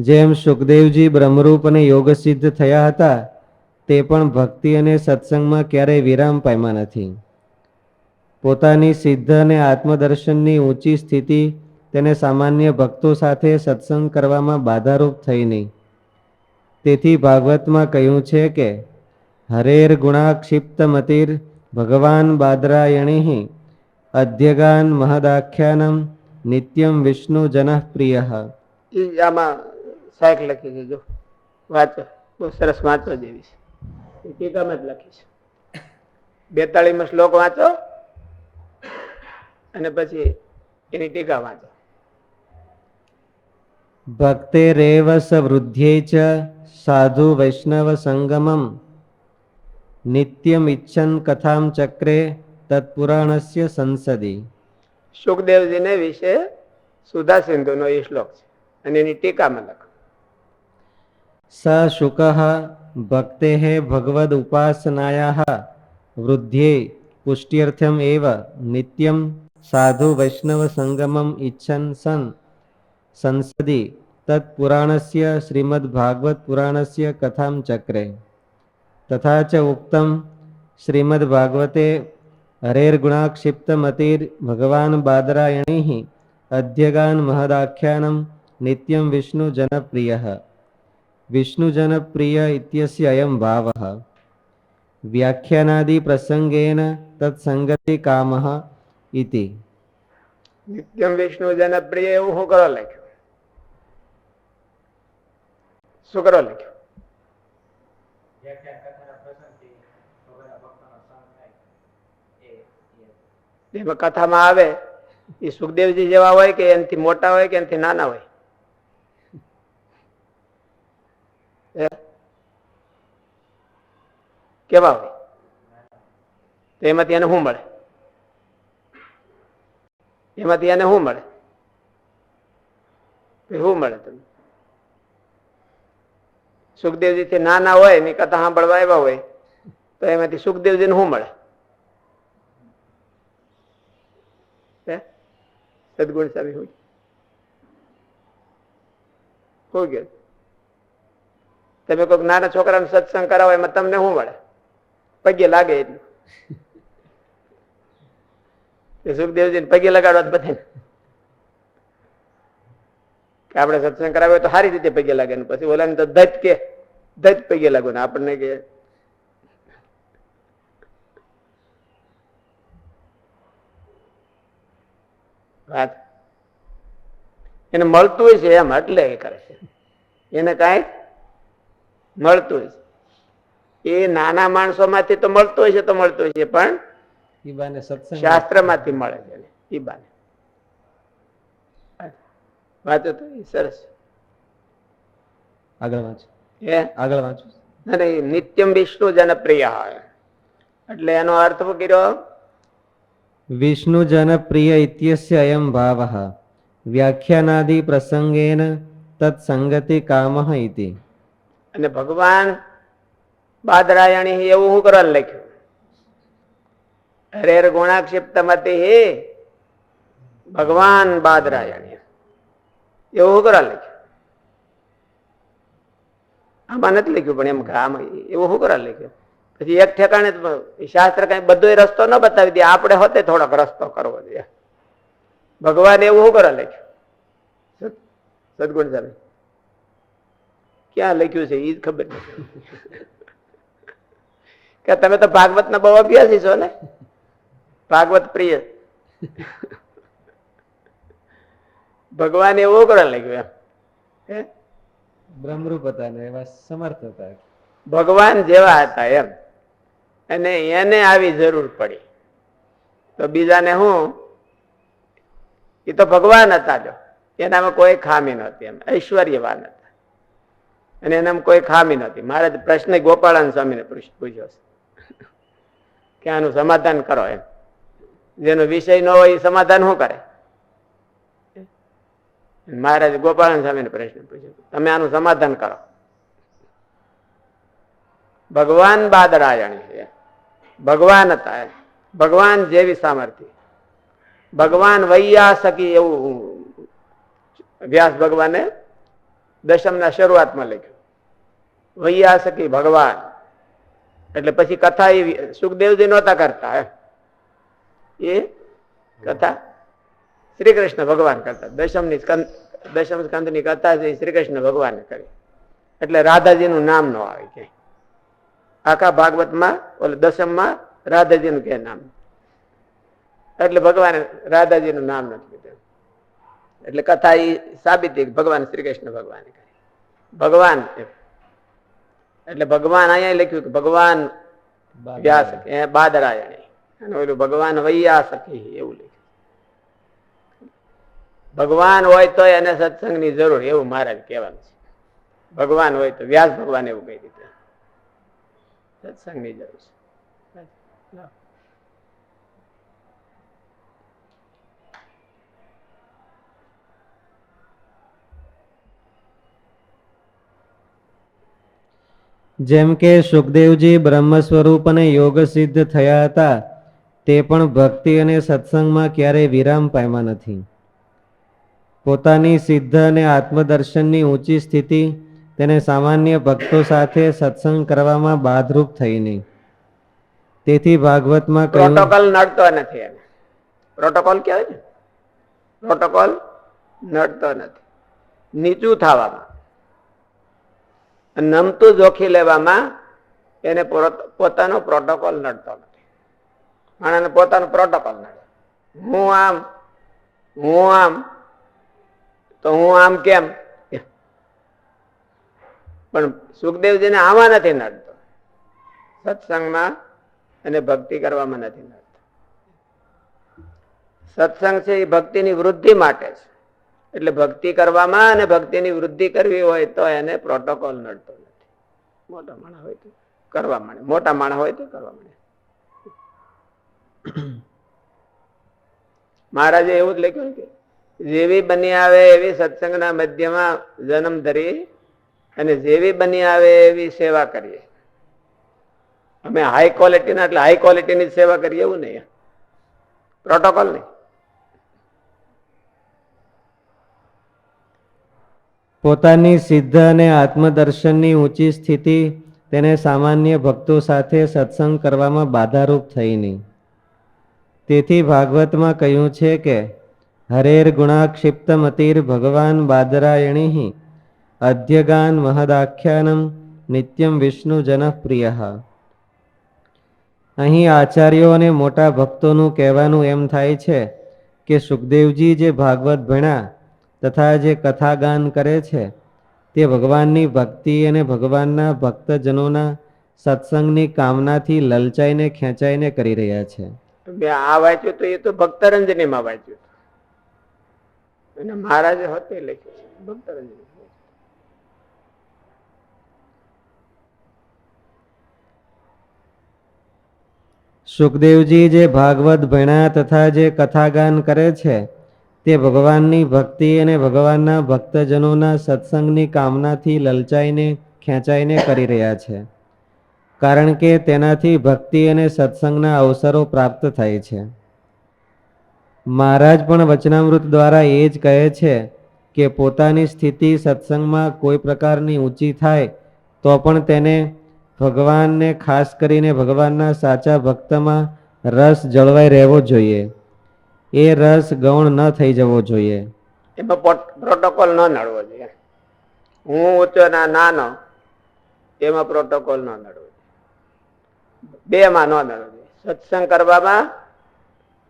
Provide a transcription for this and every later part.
જેમ સુખદેવજી બ્રહ્મરૂપ અને યોગ સિદ્ધ થયા હતા, તે પણ ભક્તિ અને સત્સંગમાં ક્યારેય વિરામ પામ્યા નથી. પોતાની સિદ્ધ અને આત્મદર્શનની ઊંચી સ્થિતિ તેને સામાન્ય ભક્તો સાથે સત્સંગ કરવામાં બાધારૂપ થઈ નહીં. તેથી ભાગવતમાં કહ્યું છે કે હરેર ગુણાક્ષિપ્ત મતિર ભગવાન બાદરાયણી અધ્યગાન મહદાખ્યાનમ નિત્યમ વિષ્ણુ જન પ્રિય. આમાં સાહેબ લખી છે, જો વાંચો, બહુ સરસ વાંચો જેવી છે. ટીકામાં જ લખી છે. 42માં શ્લોક વાંચો અને પછી એની ટીકા વાંચો. ભક્તેરેવ સવૃદ્ધ્યે ચ સાધુ વૈષ્ણવ સંગમમ નિત્યમ ઇચ્છન કથામ ચક્રે તત્પુરાણસ્ય સંસદી. સુખદેવજીને વિશે સુધા સિંધુનો એ શ્લોક છે અને એની ટીકામાં લખો. સ શુકઃ ભક્તેઃ ભગવદ ઉપાસનાયાઃ વૃદ્ધ્યે પુષ્ટ્યર્થમ એવ નિત્યમ સાધુ વૈષ્ણવ સંગમમ ઇચ્છન સન સંસદી તત્પુરાણસ્ય શ્રીમદ ભાગવત પુરાણસ્ય કથામ ચક્રે. તથા ચ ઉક્તમ શ્રીમદ ભાગવતે હરેર ગુણાક્ષિપ્ત મતિર ભગવાન બાદરાયણી અધ્યગાન મહદાખ્યાનમ નિત્યમ વિષ્ણુ જનપ્રિયઃ. વિષ્ણુ જનપ્રિય ઇત્યસ્ય અયમ ભાવઃ. વ્યાખ્યાનાદિ પ્રસંગેન તત્સંગતિ કામઃ ઇતિ. નિત્યમ વિષ્ણુ જનપ્રિય એવું શું કરો લખ્યું? શું કરો લખ્યું? એમાં કથામાં આવે એ સુખદેવજી જેવા હોય કે એનાથી મોટા હોય કે એનાથી નાના હોય? કેવા હોય? તો એમાંથી એને શું મળે? એમાંથી એને શું મળે? શું મળે તમને? સુખદેવજી થી નાના હોય ની કથા સાંભળવા આવ્યા હોય તો એમાંથી સુખદેવજી ને શું મળે? સદગુણ સ્વામી હોય શું કે તમે કોઈક નાના છોકરાને સત્સંગ કરાવો એમાં તમને શું મળે? પગે લાગે એટલું. સુખદેવજી પગે લગાડવા બધા કે આપણે સત્સંગ કરાવ્યો તો સારી રીતે પગે લાગે, પછી ઓલાને તો દત્ત કે દત્ત પગે લાગો ને આપણને કે વાત એને મળતું હોય છે એમ એટલે એ કરે છે. એને કઈ મળતું હોય છે. એ નાના માણસો માંથી તો મળતું હોય છે તો મળતું હોય છે, પણ શાસ્ત્ર માંથી મળે છે. ઈ બાને વાંચો તો સરસ. આગળ વાંચો. આગળ વાંચો. અરે નિત્યમ વિષ્ણુ જનપ્રિય એટલે એનો અર્થ શું કર્યો? વિષ્ણુ જનપ્રિય ઇત્યસ્ય અયમ ભાવઃ વ્યાખ્યાનાદિ પ્રસંગેન તત્સંગતિ કામઃ ઇતિ. અને ભગવાન બાદરાયણી એવું શું કરવા લખ્યું? હરેર ગુણાક્ષિપ્ત મતિ ભગવાન બાદરાયણી એવું શું કરવા લખ્યું? આમાં નથી લખ્યું પણ એમ આમાં એવું શું કરવા લખ્યું? પછી એક ઠેકાણે શાસ્ત્ર કઈ બધો રસ્તો ન બતાવી દે, આપણે હોતે થોડોક રસ્તો કરવો જોઈએ. ભગવાન એવું શું કરવા લખ્યું? સદગુણ સ્વામી ક્યાં લખ્યું છે એ જ ખબર નથી. કે તમે તો ભાગવત ના બહુ અભ્યાસી છો ને, ભાગવત પ્રિય. ભગવાન એવું કરવા લખ્યું એમ બ્રહ્મરૂપ હતા ને એવા સમર્થ હતા, ભગવાન જેવા હતા એમ, અને એને આવી જરૂર પડી તો બીજાને હું? એ તો ભગવાન હતા, જો એનામાં કોઈ ખામી નહોતી, એમ ઐશ્વર્યવાન હતા અને એનામાં કોઈ ખામી નહોતી. મારે પ્રશ્ન ગોપાળાન સ્વામીને પૂછ્યો કે આનું સમાધાન કરો એમ. જેનો વિષય ન હોય એ સમાધાન શું કરે? મહારાજ ગોપાળાન સ્વામીને પ્રશ્ન પૂછ્યો, તમે આનું સમાધાન કરો. ભગવાન બાદરાયણી ભગવાન હતા, ભગવાન જેવી સામર્થ્ય, ભગવાન વૈયા સકી એવું વ્યાસ ભગવાને દશમના શરૂઆતમાં લખ્યું વૈયાસકી ભગવાન. એટલે પછી કથા એ સુખદેવજી નહોતા કરતા, એ કથા શ્રી કૃષ્ણ ભગવાન કરતા. દશમ સ્કંદની કથા છે શ્રી કૃષ્ણ ભગવાને કરી, એટલે રાધાજીનું નામ ન આવે કે આખા ભાગવતમાં ઓલે દશમમાં રાધાજીનું કે નામ, એટલે ભગવાને રાધાજીનું નામ નથી લીધું. એટલે કથા એ સાબિતી ભગવાન શ્રી કૃષ્ણ ભગવાને કરી. ભગવાન એટલે ભગવાન અહીંયા લખ્યું કે ભગવાન વ્યાસ બાદરાયણી, અને ઓલું ભગવાન વૈયાસકી એવું લખ્યું. ભગવાન હોય તો એને સત્સંગની જરૂર, એવું મહારાજ કહેવાનું છે. ભગવાન હોય તો વ્યાસ ભગવાન એવું કહી દીધું, સત્સંગની જરૂર છે. જેમ કે સુખદેવજી બ્રહ્મ સ્વરૂપ અને યોગ સિદ્ધ થયા હતા, તે પણ ભક્તિ અને સત્સંગમાં ક્યારેય વિરામ પામ્યા નથી. પોતાની સિદ્ધ અને આત્મદર્શનની ઊંચી સ્થિતિ તેને સામાન્ય ભક્તો સાથે સત્સંગ કરવામાં બાધરૂપ થઈ નહીં. તેથી ભાગવતમાં કહ્યું, પ્રોટોકોલ નડતો નથી. એને પ્રોટોકોલ કહેવાય ને, પ્રોટોકોલ નડતો નથી. નીચું થવામાં, નમતું જોખી લેવામાં એને પોતાનો પ્રોટોકોલ નડતો નથી. માણસને પોતાનો પ્રોટોકોલ નડે. હું આમ તો હું આમ કેમ, પણ સુખદેવજીને આમાં નથી નડતો. સત્સંગમાં અને ભક્તિ કરવામાં નથી નડતો. સત્સંગ છે એ ભક્તિની વૃદ્ધિ માટે છે. એટલે ભક્તિ કરવામાં અને ભક્તિની વૃદ્ધિ કરવી હોય તો એને પ્રોટોકોલ નડતો નથી. મોટા માણસ હોય તો કરવા માંડે, મોટા માણસ હોય તો કરવા માંડે. મહારાજે એવું જ લખ્યું કે જેવી બની આવે એવી સત્સંગના મધ્યમાં જન્મ ધરી અને જેવી બની આવે એવી સેવા કરીએ. અમે હાઈ ક્વોલિટીના એટલે હાઈ ક્વોલિટીની જ સેવા કરીએ એવું નહીં, પ્રોટોકોલ નહીં. પોતાની સિદ્ધ અને આત્મદર્શનની ઊંચી સ્થિતિ તેને સામાન્ય ભક્તો સાથે સત્સંગ કરવામાં બાધારૂપ થઈ નહીં. તેથી ભાગવતમાં કહ્યું છે કે હરેર ગુણાક્ષિપ્તમતિર ભગવાન બાદરાયણી અધ્યગાન મહદાખ્યાનમ નિત્યમ વિષ્ણુ જનપ્રિય. અહીં આચાર્યો અને મોટા ભક્તોનું કહેવાનું એમ થાય છે કે સુખદેવજી જે ભાગવત ભણ્યા તથા જે કથાગાન કરે છે તે ભગવાનની ભક્તિ અને ભગવાનના ભક્તજનોના સત્સંગની કામનાથી લલચાઈને ખેંચાઈને કરી રહ્યા છે. મેં આ વાંચ્યું તો એ તો ભક્તરંજનીમાં વાંચ્યું અને મહારાજે હોતે લખ્યું છે ભક્તરંજની. સુખદેવજી જે ભાગવત ભણ્યા તથા જે કથાગાન કરે છે તે ભગવાનની ભક્તિ અને ભગવાનના ભક્તજનોના સત્સંગની કામનાથી લલચાઈને ખેંચાઈને કરી રહ્યા છે. કારણ કે તેનાથી ભક્તિ અને સત્સંગના અવસરો પ્રાપ્ત થાય છે. મહારાજ પણ વચનામૃત દ્વારા એ જ કહે છે કે પોતાની સ્થિતિ સત્સંગમાં કોઈ પ્રકારની ઊંચી થાય તો પણ તેને ભગવાનને ખાસ કરીને ભગવાનના સાચા ભક્તમાં રસ જળવાઈ રહેવો જોઈએ. એ રસ ગૌણ ન થઈ જવો જોઈએ. એમાં પ્રોટોકોલ ન નડવો જોઈએ. હું ઊંચો ના નાનો એમાં પ્રોટોકોલ ન નડવો જોઈએ. બે માં ન નડવો જોઈએ. સત્સંગ કરવામાં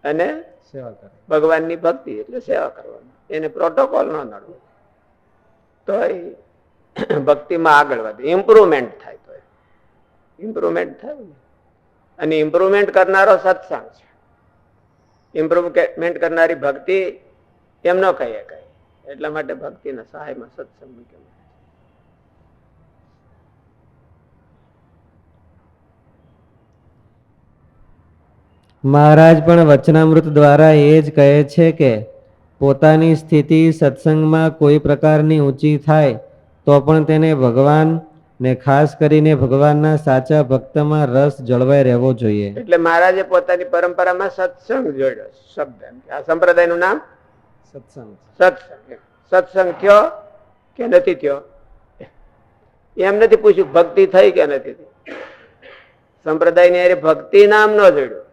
અને સેવા કરે ભગવાનની ભક્તિ એટલે સેવા કરવાની, એને પ્રોટોકોલ ન નડવો તો ભક્તિમાં આગળ વધે, ઇમ્પ્રુવમેન્ટ થાય. તો ઇમ્પ્રુવમેન્ટ થાય અને ઇમ્પ્રુવમેન્ટ કરનારો સત્સંગ છે. ઇમ્પ્રુવમેન્ટ કરનારી ભક્તિ એમ ન કહી શકાય. એટલા માટે ભક્તિના સહાયમાં સત્સંગ મૂક્યો. મહારાજ પણ વચનામૃત દ્વારા એ જ કહે છે કે પોતાની સ્થિતિ સત્સંગમાં કોઈ પ્રકારની ઊંચી થાય તો પણ તેને ભગવાન ને ખાસ કરીને ભગવાનના સાચા ભક્તમાં રસ જળવાઈ રહેવો જોઈએ. એટલે મહારાજે પોતાની પરંપરામાં સત્સંગ જોડ્યો શબ્દ. આ સંપ્રદાયનું નામ સત્સંગ. સત્સંગ. સત્સંગ થયો કે નથી થયો એમ નથી પૂછ્યું ભક્તિ થઈ કે નથી થઈ. સંપ્રદાયની અરે ભક્તિ નામ ન જોડ્યું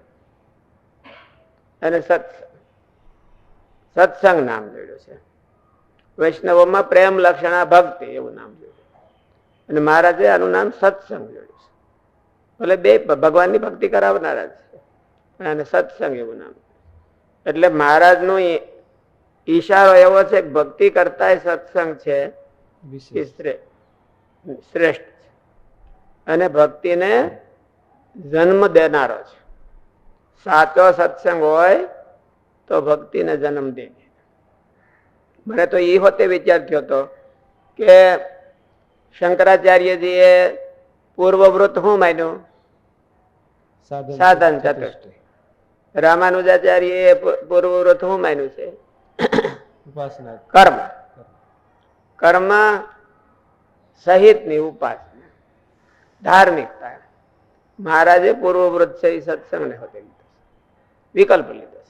અને સત્સંગ નામ જોડ્યું છે. વૈષ્ણવોમાં પ્રેમ લક્ષણા ભક્તિ એવું નામ જોડ્યું અને મહારાજે આનું નામ સત્સંગ જોડ્યું છે. ભલે બે ભગવાનની ભક્તિ કરાવનારા છે અને સત્સંગ એવું નામ. એટલે મહારાજનો ઈશારો એવો છે કે ભક્તિ કરતા સત્સંગ છે શ્રેષ્ઠ છે અને ભક્તિને જન્મ દેનારો છે. સાચો સત્સંગ હોય તો ભક્તિને જન્મ દે. મને તો એ હોતે વિચાર થયો હતો કે શંકરાચાર્યજીએ પૂર્વવૃત શું માન્યું? સાધન ચતુષ્ટય. રામાનુજાચાર્ય પૂર્વવ્રત શું માન્યું છે? કર્મ. કર્મ સહિત ની ઉપાસના, ધાર્મિકતા. મહારાજે પૂર્વવ્રત છે એ સત્સંગ ને હોતે લીધો, વિકલ્પ લીધો.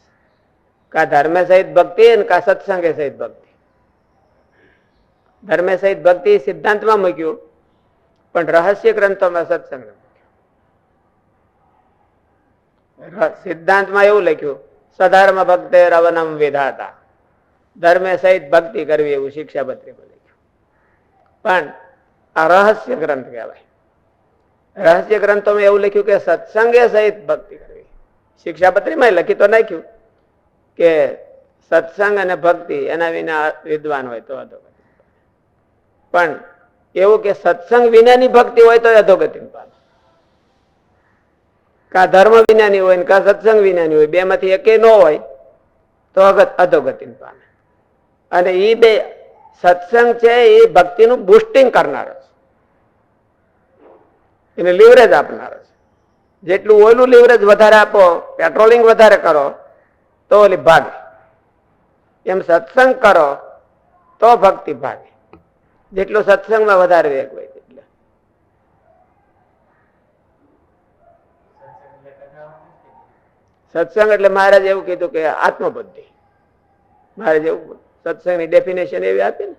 કા ધર્મ સહિત ભક્તિ કા સત્સંગે સહિત ભક્તિ. ધર્મ સહિત ભક્તિ સિદ્ધાંતમાં મૂક્યું પણ રહસ્ય ગ્રંથોમાં સત્સંગ સિદ્ધાંતમાં એવું લખ્યું સધર્મ ભક્તે રવનમ વિધાતા. ધર્મે સહિત ભક્તિ કરવી એવું શિક્ષાપત્રીમાં લખ્યું. પણ આ રહસ્ય ગ્રંથ કહેવાય. રહસ્ય ગ્રંથોમાં એવું લખ્યું કે સત્સંગે સહિત ભક્તિ કરવી. શિક્ષાપત્રીમાં લખી તો નાખ્યું કે સત્સંગ અને ભક્તિ એના વિના વિદ્વાન હોય તો અધોગતિ. પણ એવું કે સત્સંગ વિનાની ભક્તિ હોય તો અધોગતિ પામે. કા ધર્મ વિનાની હોય કા સત્સંગ વિનાની હોય, બે માંથી એકે ન હોય તો અધોગતિ પામે. અને એ બે સત્સંગ છે એ ભક્તિનું બુસ્ટિંગ કરનારો છે, એને લીવરેજ આપનારો છે. જેટલું ઓલું લીવરેજ વધારે આપો, પેટ્રોલિંગ વધારે કરો તો ઓલી ભાગે. એમ સત્સંગ કરો તો ભક્તિ ભાગે. જેટલું સત્સંગમાં વધારે વેગ હોય એટલે. સત્સંગ એટલે મહારાજ એવું કીધું કે આત્મબુદ્ધિ. મહારાજ એવું સત્સંગની ડેફિનેશન એવી આપી ને,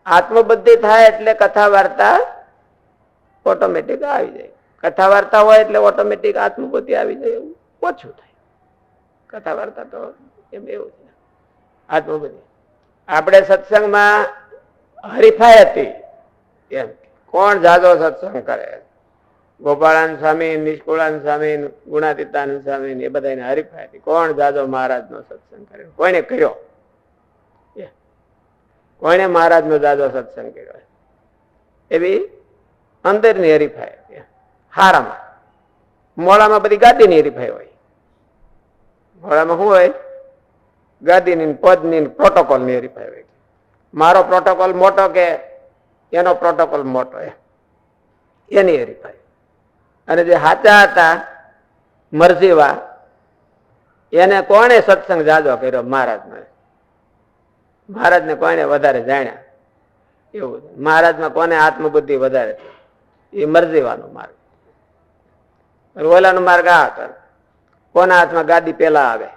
આત્મબુદ્ધિ થાય એટલે કથા વાર્તા ઓટોમેટિક આવી જાય. કથા વાર્તા હોય એટલે ઓટોમેટિક આત્મબુદ્ધિ આવી જાય એવું ઓછું થાય. કથા વાર્તા તો એમ એવું છે. આત્મબુદ્ધિ આપણે સત્સંગમાં હરીફાઈ હતી એમ, કોણ જાજો સત્સંગ કરે. ગોપાળાન સ્વામી, નિષ્કુળાન સ્વામી, ગુણાતીતાનંદ સ્વામી એ બધા હરીફાઈ હતી કોણ જાજો મહારાજ નો સત્સંગ કરે. કોઈને કર્યો? કોઈને મહારાજ નો જાજો સત્સંગ કર્યો? એવી અંદરની હરીફાઈ. હારામાં મોડામાં બધી ગાદીની હરીફાઈ હોય. મોડામાં શું હોય? ગાદીની, પદની, પ્રોટોકોલ ની હરીફાઈ હોય. મારો પ્રોટોકોલ મોટો કે એનો પ્રોટોકોલ મોટો, એની હરીફાઈ. અને જે સાચા હતા મરજીવા એને કોણે સત્સંગ જાજો કર્યો? મહારાજને. મહારાજને કોને વધારે જાણ્યા એવું. મહારાજમાં કોને આત્મબુદ્ધિ વધારે? એ મરજીવાનો માર્ગ. ઓલાનો માર્ગ આ હતો, કોના હાથમાં ગાદી પેલા આવે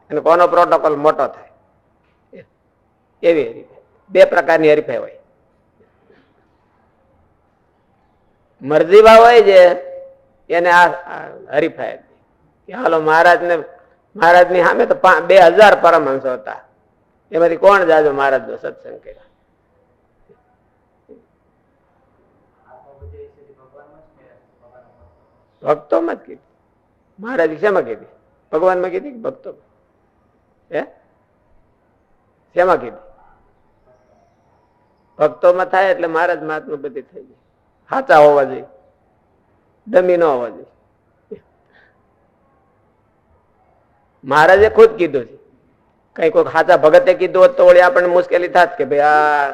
અને કોનો પ્રોટોકોલ મોટો થાય. એવી હરીફાઈ. બે પ્રકારની હરીફાઈ હોય. મરજીવા હોય જે એને આ હરીફાઈ હતી. હાલો મહારાજની સામે તો 2000 પરમહંસો હતા. એમાંથી કોણ જાજો મહારાજ નો સત્સંગ કર્યા? ભક્તોમાં જ કીધી. મહારાજ શેમાં કીધી? ભગવાનમાં કીધી કે ભક્તો? શેમાં કીધી? ભક્તોમાં થાય એટલે મહારાજ મહાત્મા બધી થઈ જાય. સાચા હોવા જોઈએ, ડમી ન હોવા જોઈએ. મહારાજે ખુદ કીધું છે. કઈ કોઈ સાચા ભગતે કીધું હોત તો વળી આપણને મુશ્કેલી થાત કે ભાઈ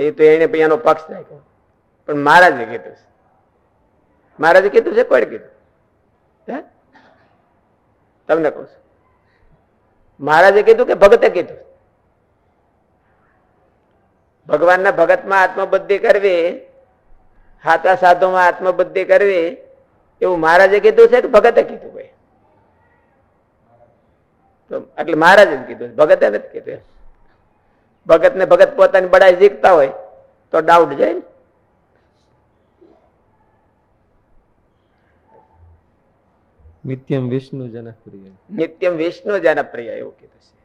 એ તો એને એનો પક્ષ રાખ્યો. પણ મહારાજે કીધું છે. મહારાજે કીધું છે, કોઈ કીધું? તમને કહું છું, મહારાજે કીધું કે ભગતે કીધું? ભગવાનના ભગતમાં આત્મબુદ્ધિ કરવી, સાચા સાધુમાં આત્મબુદ્ધિ કરવી એવું મહારાજે કીધું છે કે ભગતે કીધું? ભાઈ એટલે મહારાજે જ કીધું, ભગતે નથી કીધું. ભગત ને ભગત પોતાની બડાઈ શીખતા હોય તો ડાઉટ જાય ને. નિત્યમ વિષ્ણુ જનપ્રિય. નિત્યમ વિષ્ણુ જનપ્રિય એવું કીધું છે.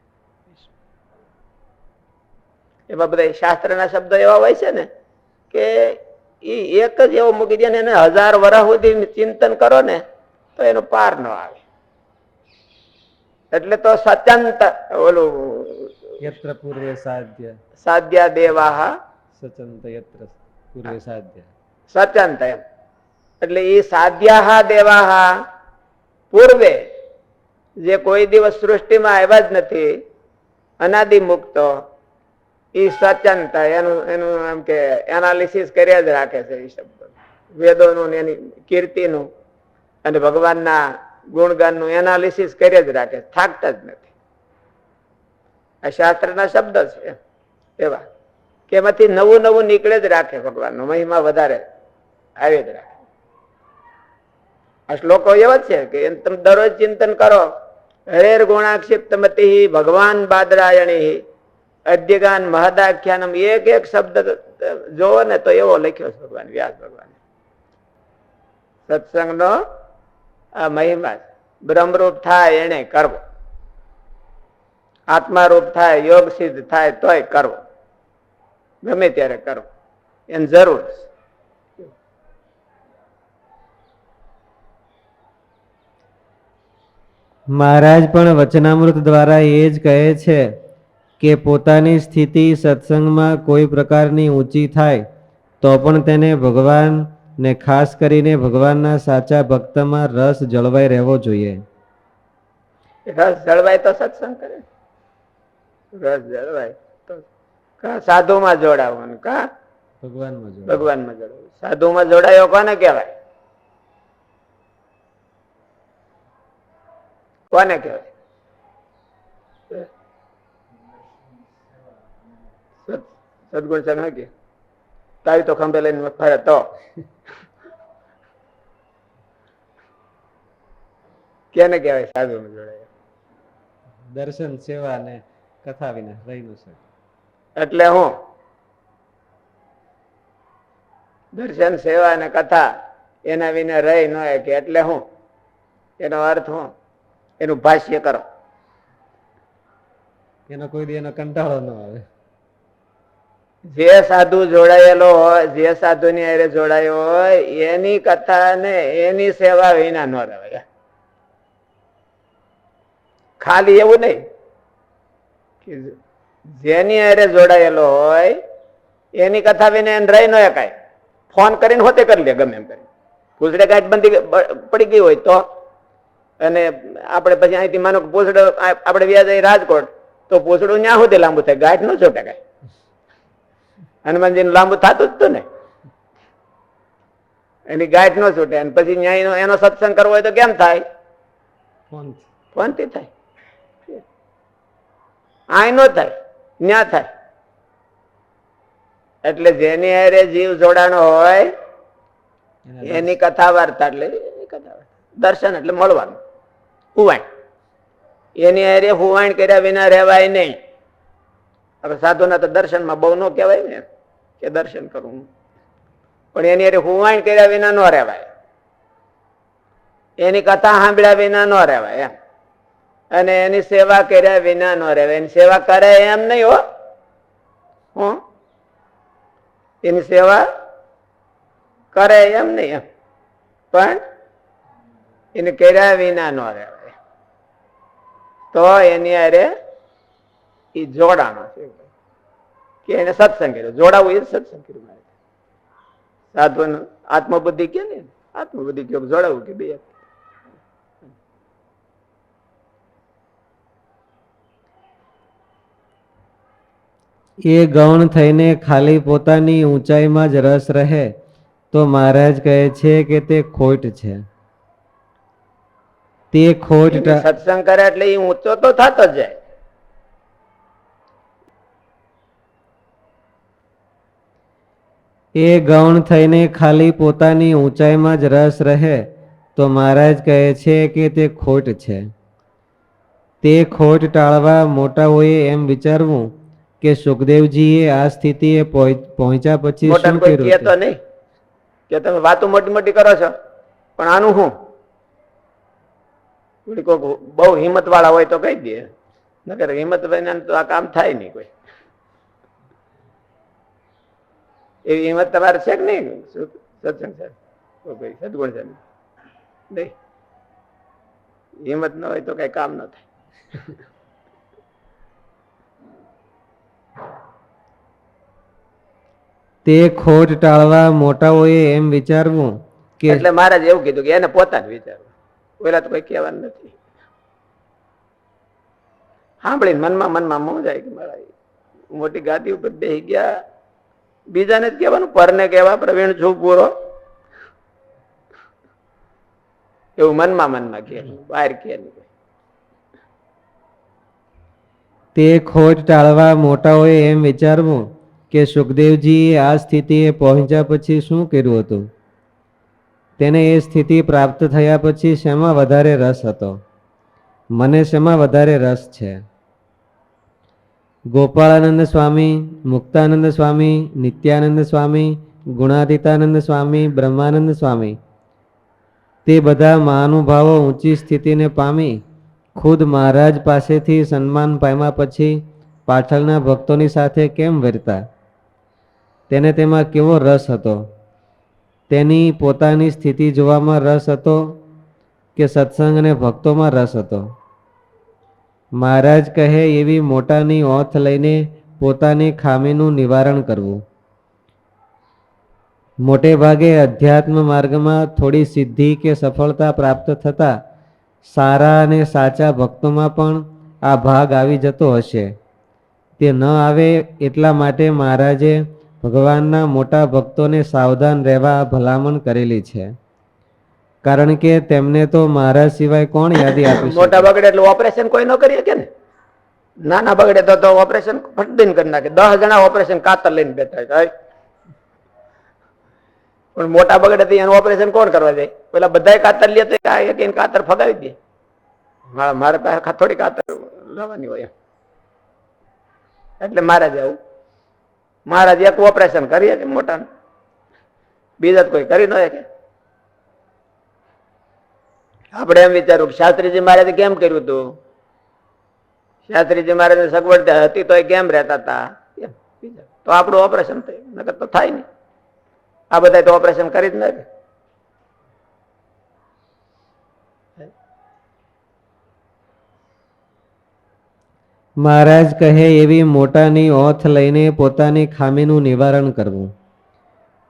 એમાં બધા શાસ્ત્રના શબ્દો એવા હોય છે ને કે ઈ એક જ એવો મૂકી દે ને એને 1000 વર્ષ સુધી ચિંતન કરો ને તો એનો પાર ન આવે. એટલે તો સત્યંત ઓલું યત્ર પૂર્વે સાધ્ય સાધ્યા દેવાહ સચંત યત્ર પૂર્વે સાધ્ય સત્યંત એમ. એટલે એ સાધ્યા દેવાહ પૂર્વે જે કોઈ દિવસ સૃષ્ટિમાં આવ્યા જ નથી, અનાદિ મુક્ત, એ સત્યંત એનું એનું એમ કે એનાલિસિસ કર્યા જ રાખે છે. એ શબ્દ વેદોનું એની કીર્તિનું અને ભગવાનના ગુણગાનનું એનાલિસિસ કર્યા જ રાખે, થાકતા જ નથી. આ શાસ્ત્રના શબ્દ છે એવા કે એમાંથી નવું નવું નીકળે જ રાખે. ભગવાનનો મહિમા વધારે આવે જ રાખે. આ શ્લોકો એવા જ છે કે તમે દરરોજ ચિંતન કરો. હરેર ગુણાક્ષિપ્તમતિ ભગવાન બાદરાયણી અદ્યગાન મહદાખ્યાનમ. એક એક શબ્દ જોવો ને તો એવો લખ્યો છે ભગવાન વ્યાસ ભગવાન. સત્સંગનો આ મહિમા બ્રહ્મરૂપ થાય એને કરવો, આત્મારૂપ થાય, યોગ સિદ્ધ થાય તોય કરવો, ગમે ત્યારે કરવો, એની જરૂર છે. મહારાજ પણ વચનામૃત દ્વારા એ જ કહે છે કે પોતાની સ્થિતિ સત્સંગમાં કોઈ પ્રકારની ઊંચી થાય તો પણ તેને ભગવાન ને ખાસ કરીને ભગવાનના સાચા ભક્તમાં રસ જળવાઈ રહેવો જોઈએ. રસ જળવાય તો સત્સંગ કરે, રસ જળવાય તો સાધુમાં જોડાવું, કા ભગવાનમાં જોડાવું. સાધુમાં જોડાયો કોને કહેવાય? કોને કહેવાય? સદગુણ સંગ કે તારી તો ખંભે લઈને ફરે તો કેને કહેવાય સાધુમાં જોડાયો? દર્શન સેવા ને કથા વિના રહી ન શકે. એટલે હું દર્શન સેવા અને કથા એના વિના રહી ન કે એટલે હું એનો અર્થ હું એનું ભાષ્ય કરો. એનો કોઈ દી એનો કંટાળો ન આવે. જે સાધુ જોડાયેલો હોય, જે સાધુ ની હારે જોડાયો હોય એની કથા ને એની સેવા વિના ન રહેવાય. ખાલી એવું નહીં કે જેની હારે જોડાયેલો હોય એની કથા વિના એને રહી ન શકાય. ફોન કરીને હોતે કરી લે ગમે એમ કરી. પૂછડે ગાંઠ બંધી પડી ગઈ હોય તો, અને આપણે પછી અહીંથી માનો પૂછડો આપણે વ્યાજ રાજકોટ તો પૂછડું ન્યા સુધી લાંબુ થાય, ગાંઠ ન છોટે કાંઈ. હનુમાનજી લાંબુ થતું જ હતું ને, એની ગાંઠ ન છૂટે. અને પછી ન્યાય એનો સત્સંગ કરવો હોય તો કેમ થાય? ફોન થી થાય. આ ન થાય, ન્યા થાય. એટલે જેની હારે જીવ જોડાણો હોય એની કથા વાર્તા, એટલે એની કથા વાર્તા. દર્શન એટલે મળવાનું, હુવાણ. એની હારે હુવાણ કર્યા વિના રહેવાય નહીં. હવે સાધુના તો દર્શનમાં બહુ ન કહેવાય ને કે દર્શન કરવું, પણ એની હારે હુવાણ કર્યા વિના ન રહેવાય, એની કથા સાંભળ્યા વિના ન રહેવાય એમ, અને એની સેવા કર્યા વિના ન રહેવાય. એની સેવા કરે એમ નહીં હો, હું એની સેવા કરે એમ નહીં એમ, પણ એને કર્યા વિના ન રહેવાય. તો એની હારે એ જોડાણો છે કે એને સત્સંગ કર્યો. જોડાવું એ સત્સંગ કર્યું. સાધુ આત્મબુદ્ધિ કે ને, આત્મબુદ્ધિ કે જોડાવું કે બે. એ ગૌણ થઈને ખાલી પોતાની ઊંચાઈમાં જ રસ રહે તો મહારાજ કહે છે કે તે ખોટ છે. તે ખોટ સત્સંગ કરે એટલે એ ઊંચો તો થતો જ જાય. એ ગૌણ થઈને ખાલી પોતાની ઊંચાઈમાં જ રસ રહે તો મહારાજ કહે છે કે તે ખોટ છે. તે ખોટ ટાળવા મોટાઓએ એમ વિચારવું કે સુખદેવજીએ આ સ્થિતિએ પહોંચ્યા પછી મોટા શું કોઈ કર્યું કહે હતું? તો નહીં કે તમે વાતો મોટી મોટી કરો છો, પણ આનું શું? કોઈક બહુ હિંમત વાળા હોય તો કહી દે, નકર હિંમત વિના તો આ કામ થાય નહીં. કોઈ એવી હિંમત તમારે છે કે નહીં? સત્સંગ છે સદગુણ છે નહીં, હિંમત ન હોય તો કઈ કામ ન થાય. તે ખોટ ટાળવા મોટાઓએ એમ વિચારવું કે એટલે મહારાજ એવું કીધું કે એને પોતાને વિચારવું, પેલા તો કોઈ કહેવાનું નથી. સાંભળીને મનમાં મનમાં મોજાય કે મારા મોટી ગાદી ઉપર બેસી ગયા, બીજાને જ કહેવાનું, પરને કહેવા પ્રવીણ છું પૂરો, એવું મનમાં મનમાં કહે, બહાર કહે નહીં. તે ખોટ ટાળવા મોટાઓએ એમ વિચારવું કે સુખદેવજીએ આ સ્થિતિએ પહોંચ્યા પછી શું કર્યું હતું? તેને એ સ્થિતિ પ્રાપ્ત થયા પછી શેમાં વધારે રસ હતો? મને શેમાં વધારે રસ છે? ગોપાળાનંદ સ્વામી, મુક્તાનંદ સ્વામી, નિત્યાનંદ સ્વામી, ગુણાતીતાનંદ સ્વામી, બ્રહ્માનંદ સ્વામી, તે બધા મહાનુભાવો ઊંચી સ્થિતિને પામી ખુદ મહારાજ પાસેથી સન્માન પામ્યા પછી પાછળના ભક્તોની સાથે કેમ વર્તા? તેને તેમાં કેવો રસ હતો? તેની પોતાની સ્થિતિ જોવામાં રસ હતો કે સત્સંગ અને ભક્તોમાં રસ હતો? મહારાજ કહે એવી મોટાની ઓથ લઈને પોતાની ખામીનું નિવારણ કરવું. મોટે ભાગે અધ્યાત્મ માર્ગમાં થોડી સિદ્ધિ કે સફળતા પ્રાપ્ત થતા સારા અને સાચા ભક્તોમાં પણ આ ભાગ આવી જતો હશે. તે ન આવે એટલા માટે મહારાજે ભગવાનના મોટા ભક્તોને સાવધાન રહેવા ભલામણ કરેલી છે. કારણ કે તેમને તો મહારાજ સિવાય કોણ યાદી આપી શકે? મોટા બગડે એટલે ઓપરેશન કોઈ ન કરી શકે ને. નાના બગડે તો ઓપરેશન ફટદીન કરી નાખે. 10 જણા ઓપરેશન કાતર લઈને બેઠા હોય, પણ મોટા બગડે તો એનું ઓપરેશન કોણ કરવા જાય? પેલા બધા કાતર લે તો કાતર ફગાવી દે. મારે પાસે થોડી કાતર લાવવાની હોય, એટલે મહારાજ આવું, મહારાજ એક ઓપરેશન કરી શકે મોટા, બીજા કોઈ કરી ન શકે. આપણે એમ વિચારું શાસ્ત્રીજી મહારાજે કેમ કર્યું હતું? શાસ્ત્રીજી મહારાજ સગવડ હતી તો એ કેમ રહેતા હતા? તો આપણું ઓપરેશન થયું, નકર તો થાય નહીં. આ બધા તો ઓપરેશન કરી જ નાખે. મહારાજ કહે એવી મોટાની ઓથ લઈને પોતાની ખામીનું નિવારણ કરવું.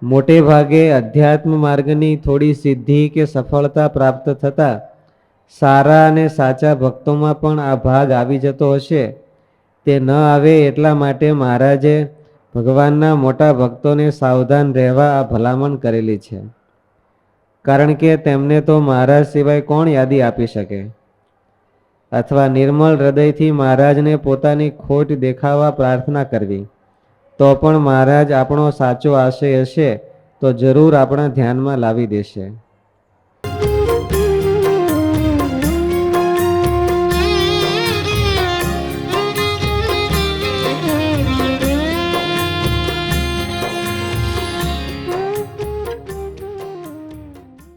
મોટે ભાગે અધ્યાત્મ માર્ગની થોડી સિદ્ધિ કે સફળતા પ્રાપ્ત થતા સારા અને સાચા ભક્તોમાં પણ આ ભાગ આવી જતો હશે. તે ન આવે એટલા માટે મહારાજે ભગવાનના મોટા ભક્તોને સાવધાન રહેવા આ ભલામણ કરેલી છે. કારણ કે તેમને તો મહારાજ સિવાય કોણ યાદી આપી શકે? અથવા નિર્મળ હૃદયથી મહારાજને પોતાની ખોટ દેખાવા પ્રાર્થના કરવી, તો પણ મહારાજ આપણો સાચો આશય હશે તો જરૂર આપણા ધ્યાનમાં લાવી દેશે.